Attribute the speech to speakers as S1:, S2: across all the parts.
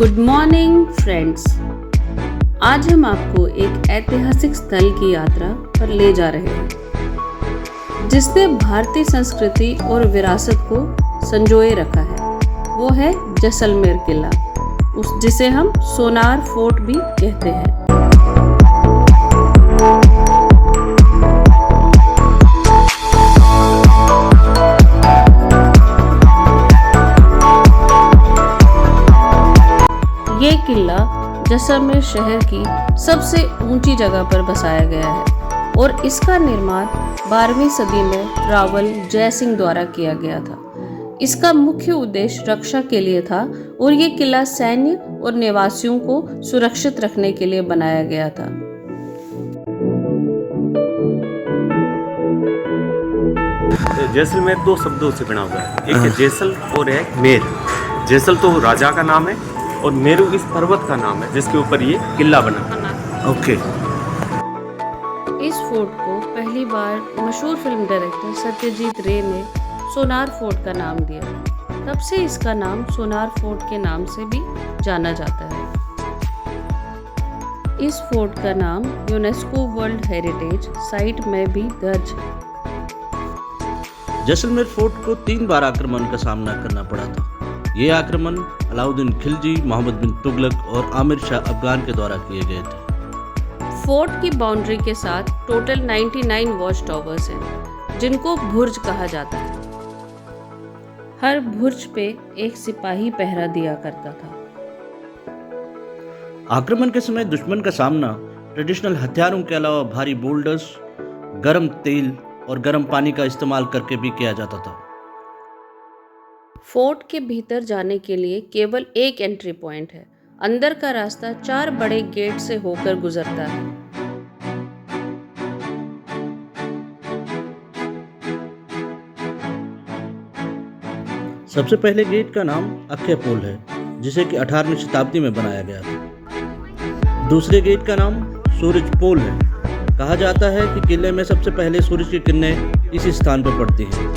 S1: Good morning friends. आज हम आपको एक ऐतिहासिक स्थल की यात्रा पर ले जा रहे हैं जिसने भारतीय संस्कृति और विरासत को संजोए रखा है। वो है जैसलमेर किला, जिसे हम सोनार फोर्ट भी कहते हैं। ये किला जैसलमेर शहर की सबसे ऊंची जगह पर बसाया गया है और इसका निर्माण 12वीं सदी में रावल जय सिंह द्वारा किया गया था। इसका मुख्य उद्देश्य रक्षा के लिए था और ये किला सैन्य और निवासियों को सुरक्षित रखने के लिए बनाया गया था।
S2: जैसलमेर दो शब्दों से बना हुआ है, एक है जैसल और एक मेर। जैसल तो राजा का नाम है और मेरू इस पर्वत का नाम है जिसके ऊपर ये किला बना। ओके।
S1: इस फोर्ट को पहली बार मशहूर फिल्म डायरेक्टर सत्यजीत रे ने सोनार फोर्ट का नाम दिया। तब से इसका नाम सोनार फोर्ट के नाम से भी जाना जाता है। इस फोर्ट का नाम यूनेस्को वर्ल्ड हेरिटेज साइट में भी दर्ज है।
S3: जैसलमेर फोर्ट को 3 बार आक्रमण का सामना करना पड़ा था। ये आक्रमण अलाउद्दीन खिलजी, मोहम्मद बिन तुगलक और आमिर शाह अफगान के द्वारा किए गए थे।
S1: फोर्ट की बाउंड्री के साथ टोटल 99 वॉच टावर्स हैं, जिनको बुर्ज कहा जाता है। हर बुर्ज पे एक सिपाही पहरा दिया करता था।
S3: आक्रमण के समय दुश्मन का सामना ट्रेडिशनल हथियारों के अलावा भारी बोल्डर्स, गर्म तेल और गर्म पानी का इस्तेमाल करके भी किया जाता था।
S1: फोर्ट के भीतर जाने के लिए केवल एक एंट्री पॉइंट है। अंदर का रास्ता 4 बड़े गेट से होकर गुजरता है।
S3: सबसे पहले गेट का नाम अक्षय पोल है, जिसे कि 18वीं शताब्दी में बनाया गया था। दूसरे गेट का नाम सूरज पोल है। कहा जाता है कि किले में सबसे पहले सूरज की किरणें इसी स्थान पर पड़ती हैं।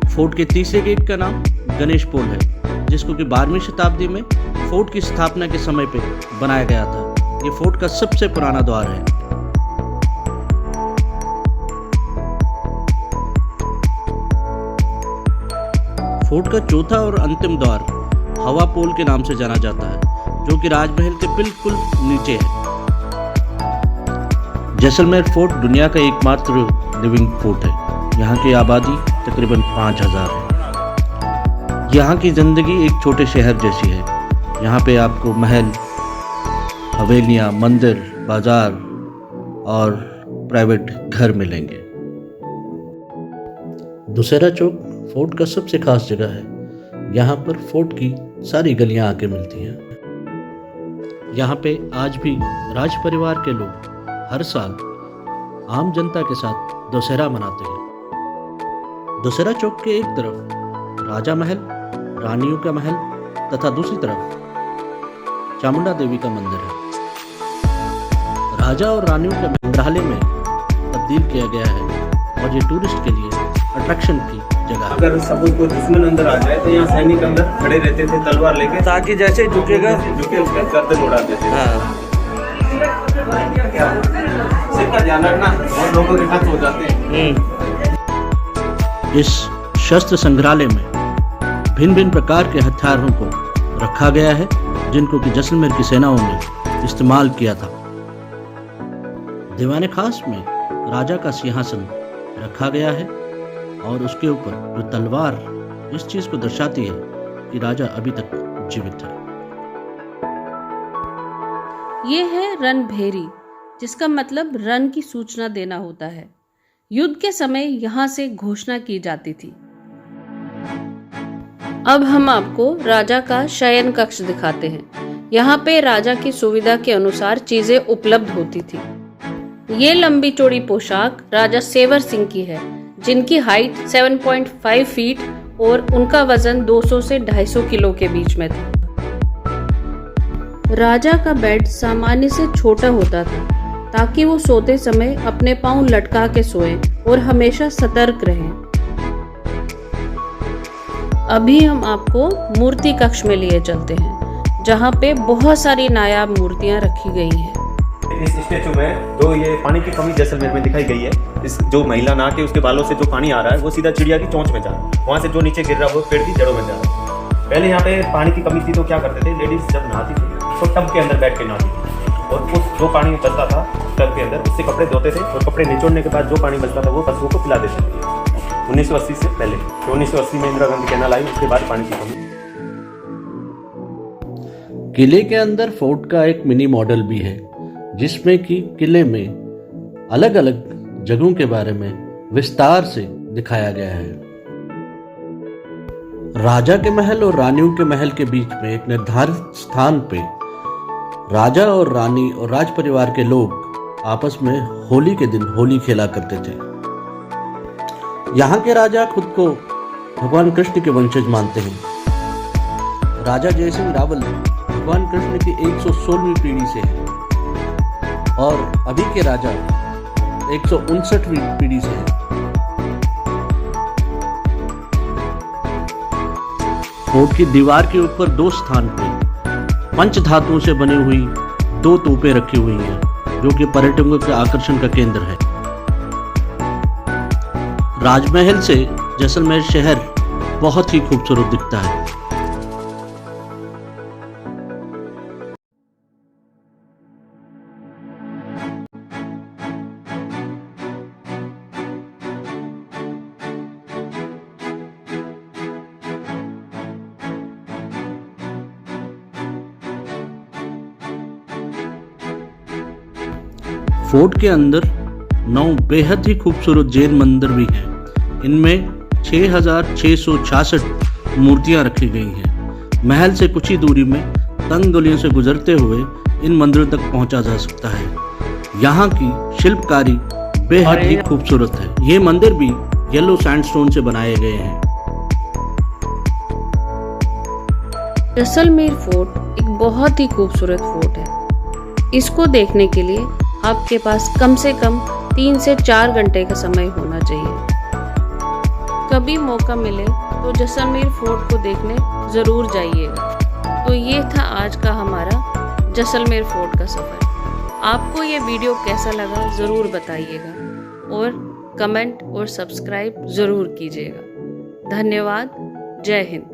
S3: फोर्ट के तीसरे गेट का नाम गणेश पोल है, जिसको कि 12वीं शताब्दी में फोर्ट की स्थापना के समय पे बनाया गया था। ये फोर्ट का सबसे पुराना द्वार है। फोर्ट का चौथा और अंतिम द्वार हवा पोल के नाम से जाना जाता है, जो कि राजमहल के बिल्कुल नीचे है। जैसलमेर फोर्ट दुनिया का एकमात्र लिविंग फोर्ट है। यहाँ की आबादी तकरीबन 5000 है। यहाँ की ज़िंदगी एक छोटे शहर जैसी है। यहाँ पे आपको महल, हवेलियाँ, मंदिर, बाजार और प्राइवेट घर मिलेंगे। दुसेरा चौक फोर्ट का सबसे खास जगह है। यहाँ पर फोर्ट की सारी गलियाँ आके मिलती हैं। यहाँ पे आज भी राज परिवार के लोग हर साल आम जनता के साथ दशहरा मनाते हैं। दशहरा चौक के एक तरफ राजा महल, रानियों का महल तथा दूसरी तरफ चामुंडा देवी का मंदिर है। राजा और रानियों के संग्रहालय में तब्दील किया गया है और ये टूरिस्ट के लिए अट्रैक्शन की जगह है।
S2: अगर सपोज कोई दुश्मन अंदर आ जाए तो यहाँ सैनिक अंदर खड़े रहते थे तलवार लेके, ताकि जैसे झुकेगा झुके उसका गर्दन उड़ा देते थे। इसका ध्यान रखना और लोगों के टच हो जाते हैं।
S3: इस शस्त्र संग्रहालय में भिन्न भिन्न प्रकार के हथियारों को रखा गया है, जिनको कि जैसलमेर की सेनाओं ने इस्तेमाल किया था। दीवाने खास में राजा का सिंहासन रखा गया है और उसके ऊपर जो तलवार इस चीज को दर्शाती है कि राजा अभी तक जीवित है।
S1: ये है रणभेरी, जिसका मतलब रण की सूचना देना होता है। युद्ध के समय यहाँ से घोषणा की जाती थी। अब हम आपको राजा का शयन कक्ष दिखाते हैं। यहाँ पे राजा की सुविधा के अनुसार चीजें उपलब्ध होती थी। ये लंबी चौड़ी पोशाक राजा सेवर सिंह की है, जिनकी हाइट 7.5 फीट और उनका वजन 200 से 250 किलो के बीच में था। राजा का बेड सामान्य से छोटा होता था, ताकि वो सोते समय अपने पांव लटका के सोएं और हमेशा सतर्क रहें। अभी हम आपको मूर्ति कक्ष में लिए चलते हैं। जहाँ पे बहुत सारी नायाब मूर्तियाँ रखी गई हैं।
S2: इस स्टेचू में जो ये पानी की कमी जैसलमेर में दिखाई गई है, इस जो महिला नहा के उसके बालों से जो पानी आ रहा है वो सीधा चिड़िया की चोंच में जा रहा है, वहाँ से जो नीचे गिर रहा है वो पेड़ की जड़ों में जा रहा है। पहले यहाँ पे पानी की कमी थी तो क्या करते थे, लेडीज जब नहाती थी तो टब के अंदर बैठ के नहाती थी और उस जो पानी बचता था टब के अंदर उससे कपड़े धोते थे और कपड़े निचोड़ने के बाद जो पानी बचता था वो पशुओं को पिला देते थे 1980 से पहले। तो 1980 में इंदिरा गांधी कैनाल आई, उसके बाद पानी की कमी।
S3: किले के अंदर फोर्ट का एक मिनी मॉडल भी है जिसमें कि किले में अलग अलग जगहों के बारे में विस्तार से दिखाया गया है। राजा के महल और रानियों के महल के बीच में एक निर्धारित स्थान पे राजा और रानी और राज परिवार के लोग आपस में होली के दिन होली खेला करते थे। यहाँ के राजा खुद को भगवान कृष्ण के वंशज मानते हैं। राजा जयसिंह रावल भगवान कृष्ण की 116वीं पीढ़ी से है और अभी के राजा 159वीं पीढ़ी से है। फोर्ट की दीवार के ऊपर 2 स्थान पे पंच धातुओं से बनी हुई 2 तोपें रखी हुई हैं जो कि पर्यटकों के आकर्षण का केंद्र है। राजमहल से जैसलमेर शहर बहुत ही खूबसूरत दिखता है। फोर्ट के अंदर 9 बेहद ही खूबसूरत जैन मंदिर भी हैं। इनमें 6,666 मूर्तियां रखी गई हैं। महल से कुछ ही दूरी में तंग गलियों से गुजरते हुए इन मंदिरों तक पहुंचा जा सकता है। यहाँ की शिल्पकारी बेहद ही खूबसूरत है। ये मंदिर भी येलो सैंडस्टोन से बनाए गए हैं।
S1: जैसलमेर फोर्ट एक बहुत ही खूबसूरत फोर्ट है। इसको देखने के लिए आपके पास कम से कम 3 से 4 घंटे का समय होना चाहिए। कभी मौका मिले तो जैसलमेर फोर्ट को देखने ज़रूर जाइएगा। तो ये था आज का हमारा जैसलमेर फोर्ट का सफ़र। आपको ये वीडियो कैसा लगा ज़रूर बताइएगा और कमेंट और सब्सक्राइब ज़रूर कीजिएगा। धन्यवाद। जय हिंद।